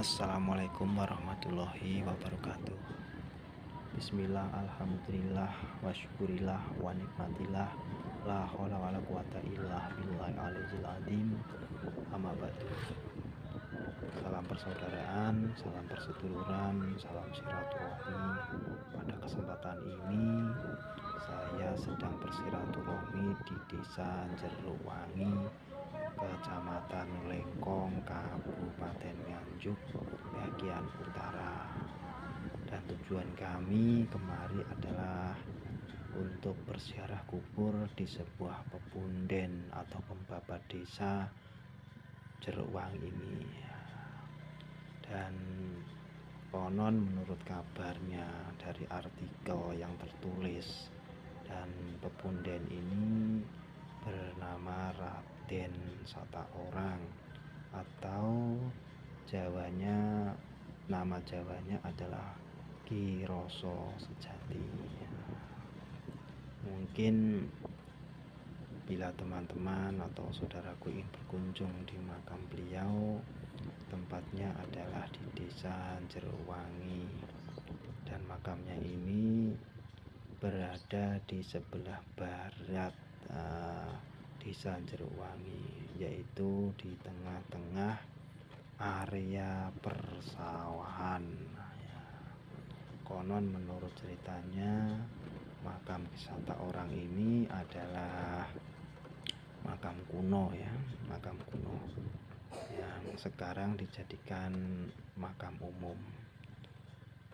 Assalamualaikum warahmatullahi wabarakatuh. Bismillah, alhamdulillah, wa syukurillah, wa nikmatillah, la haula wala quwata illa billahi aliyil azim. Amma ba'du. Salam persaudaraan, salam perseduluran, salam silaturahmi. Pada kesempatan ini saya sedang bersilaturahmi di Desa Jeruwangi, Kecamatan Lengkong, Kabupaten Nganjuk, bagian utara. Dan tujuan kami kemari adalah untuk berziarah kubur di sebuah pepunden atau pembabat desa Jeruwangi ini. Dan konon menurut kabarnya dari artikel yang tertulis, dan pepunden ini bernama Raden Sataorang, atau nama Jawanya adalah Ki Roso Sejati. Mungkin bila teman-teman atau saudaraku ingin berkunjung di makam beliau, tempatnya adalah di Desa Jeruwangi, dan makamnya ini berada di sebelah barat Desa Jeruwangi, yaitu di tengah-tengah area persawahan. Konon menurut ceritanya, makam Sataorang ini adalah makam kuno yang sekarang dijadikan makam umum.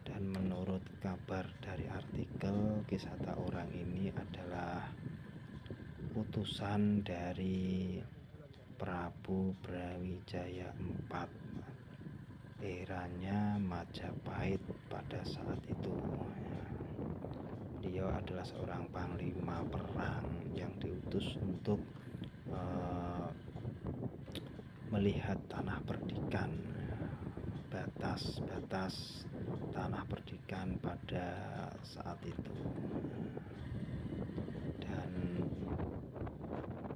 Dan menurut kabar dari artikel, Ki Sataorang ini adalah utusan dari Prabu Brawijaya IV, eranya Majapahit pada saat itu. Beliau adalah seorang panglima perang yang diutus untuk melihat tanah perdikan, batas-batas tanah perdikan pada saat itu. Dan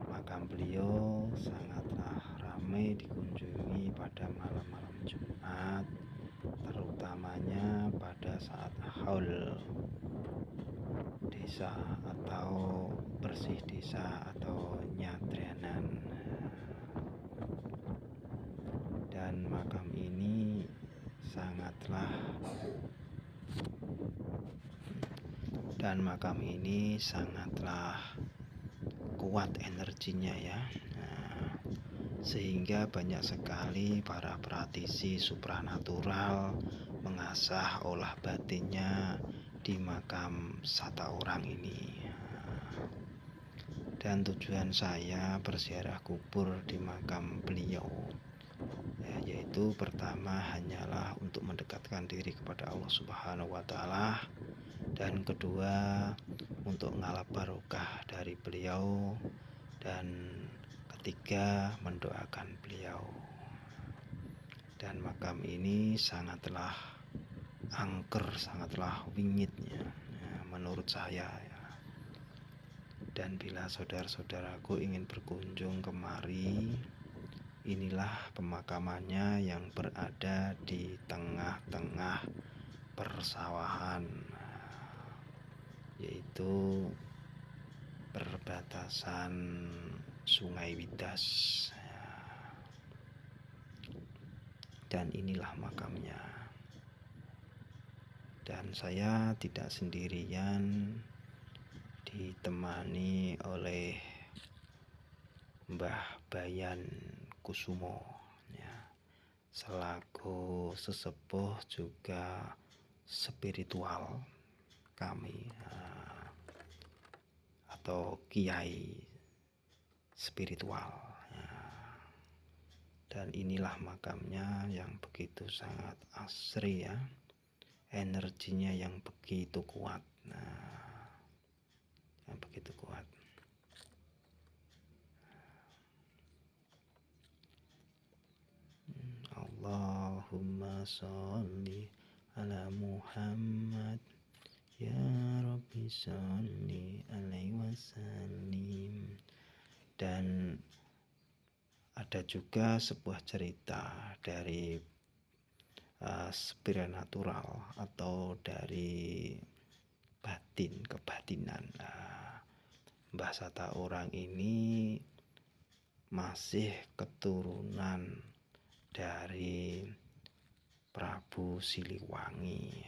makam beliau sangatlah ramai dikunjungi pada malam-malam Jumat, terutamanya pada saat haul desa atau bersih desa atau nyadranan. Dan makam ini sangatlah kuat energinya ya. Sehingga banyak sekali para praktisi supranatural mengasah olah batinnya di makam Sataorang ini. Dan tujuan saya berziarah kubur di makam beliau, yaitu pertama hanyalah untuk mendekatkan diri kepada Allah Subhanahu wa Ta'ala, dan kedua untuk ngalap barokah dari beliau, dan ketiga mendoakan beliau. Dan makam ini sangatlah angker, sangatlah wingitnya menurut saya ya. Dan bila saudara-saudaraku ingin berkunjung kemari, inilah pemakamannya yang berada di tengah-tengah persawahan, yaitu perbatasan Sungai Widas. Dan inilah makamnya. Dan saya tidak sendirian, ditemani oleh Mbah Bayan Kusumo ya, selaku sesepuh juga spiritual kami, atau kiai spiritual ya. Dan inilah makamnya yang begitu sangat asri ya, energinya yang begitu kuat, yang begitu kuat. Allahumma sholli ala Muhammad, ya Rabbi sholli alaihi wasallim. Dan ada juga sebuah cerita dari spiritual atau dari batin, kebatinan. Mbah Sataorang ini masih keturunan dari Prabu Siliwangi,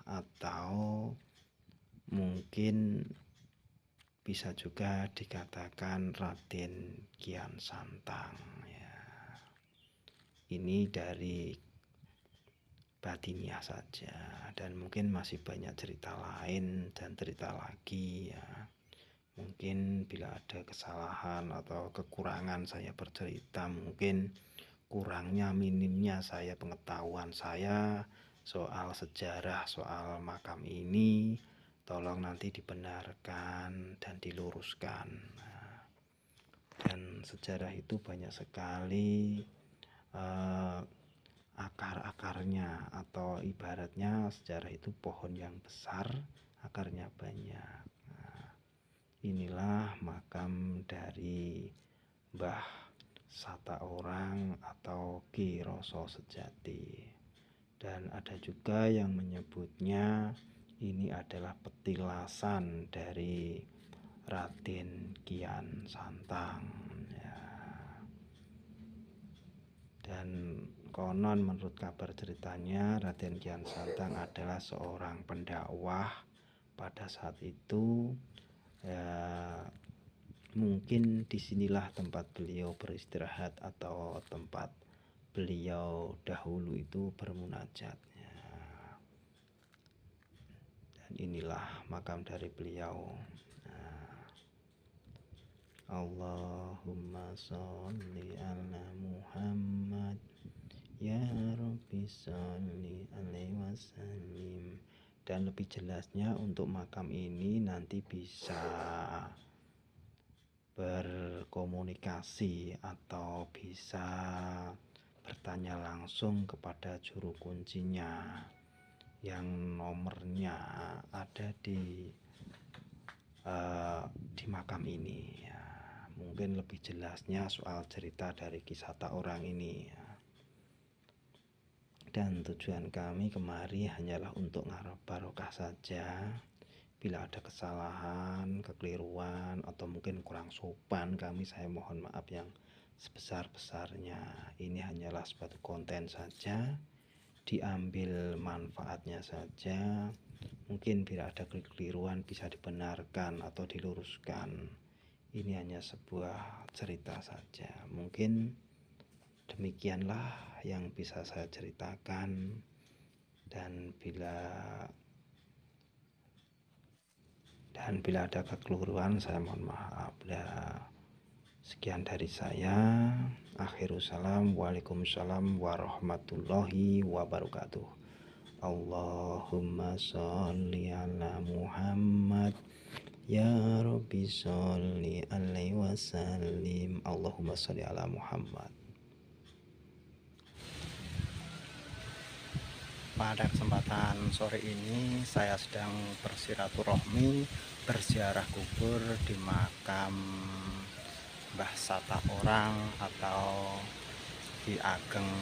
atau mungkin bisa juga dikatakan Raden Kian Santang ya. Ini dari batinnya saja, dan mungkin masih banyak cerita lain dan cerita lagi ya. Mungkin bila ada kesalahan atau kekurangan saya bercerita, mungkin kurangnya minimnya saya pengetahuan saya soal sejarah soal makam ini, tolong nanti dibenarkan dan diluruskan. Dan sejarah itu banyak sekali akar-akarnya, atau ibaratnya sejarah itu pohon yang besar, akarnya banyak. Inilah makam dari Mbah Sataorang atau Ki Roso Sejati. Dan ada juga yang menyebutnya ini adalah petilasan dari Raden Kian Santang ya. Dan konon menurut kabar ceritanya Raden Kian Santang adalah seorang pendakwah pada saat itu ya. Mungkin disinilah tempat beliau beristirahat atau tempat beliau dahulu itu bermunajat ya. Dan inilah makam dari beliau. Allahumma sholli ala Muhammad ya Rabbi sholli alaihi wasallim. Dan lebih jelasnya untuk makam ini nanti bisa berkomunikasi atau bisa bertanya langsung kepada juru kuncinya yang nomornya ada di makam ini ya. Mungkin lebih jelasnya soal cerita dari kisah Sataorang ini ya. Dan tujuan kami kemari hanyalah untuk ngarep barokah saja. Bila ada kesalahan, kekeliruan, atau mungkin kurang sopan saya mohon maaf yang sebesar-besarnya. Ini hanyalah suatu konten saja, diambil manfaatnya saja. Mungkin bila ada kekeliruan bisa dibenarkan atau diluruskan. Ini hanya sebuah cerita saja. Mungkin demikianlah yang bisa saya ceritakan. Dan bila ada kekeliruan saya mohon maaf. Sekian dari saya. Akhirussalam. Waalaikumsalam warahmatullahi wabarakatuh. Allahumma sholli ala Muhammad ya Rabbi sholli alaihi wasallim. Allahumma sholli ala Muhammad. Pada kesempatan sore ini saya sedang bersilaturahmi, berziarah kubur di makam Mbah Sataorang atau Ki Ageng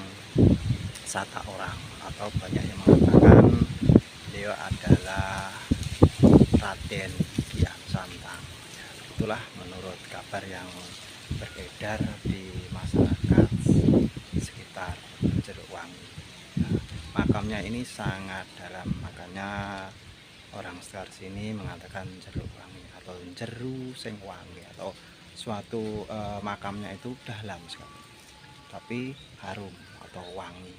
Sataorang, atau banyak yang mengatakan beliau adalah Raden Kian Santang. Itulah menurut kabar yang beredar di masyarakat sekitar Jerukwangi. Makamnya ini sangat dalam, makanya orang sekitar sini mengatakan jeruk wangi atau jeru sing wangi, atau suatu makamnya itu dalam sekali tapi harum atau wangi.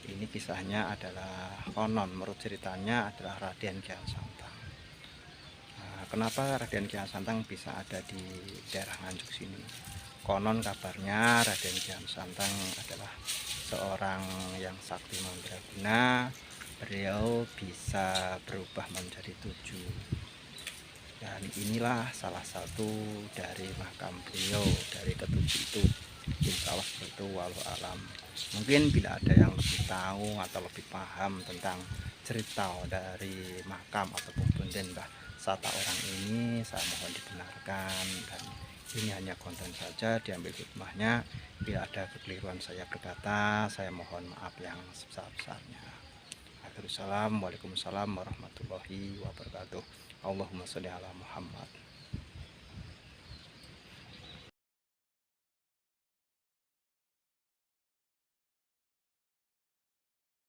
Ini kisahnya adalah konon menurut ceritanya adalah Raden Kian Santang. Kenapa Raden Kian Santang bisa ada di daerah Nganjuk sini? Konon kabarnya Raden Kian Santang adalah seorang yang sakti mandraguna. Beliau bisa berubah menjadi 7, dan inilah salah satu dari makam beliau dari ketujuh itu. Insya Allah seperti itu, walau alam. Mungkin bila ada yang lebih tahu atau lebih paham tentang cerita dari makam ataupun punden Mbah Sataorang ini, saya mohon dibenarkan. Dan Ini hanya konten saja, diambil hikmahnya. Bila ada kekeliruan saya berkata, saya mohon maaf yang sebesar-besarnya. Waalaikumsalam warahmatullahi wabarakatuh. Allahumma sholli ala Muhammad.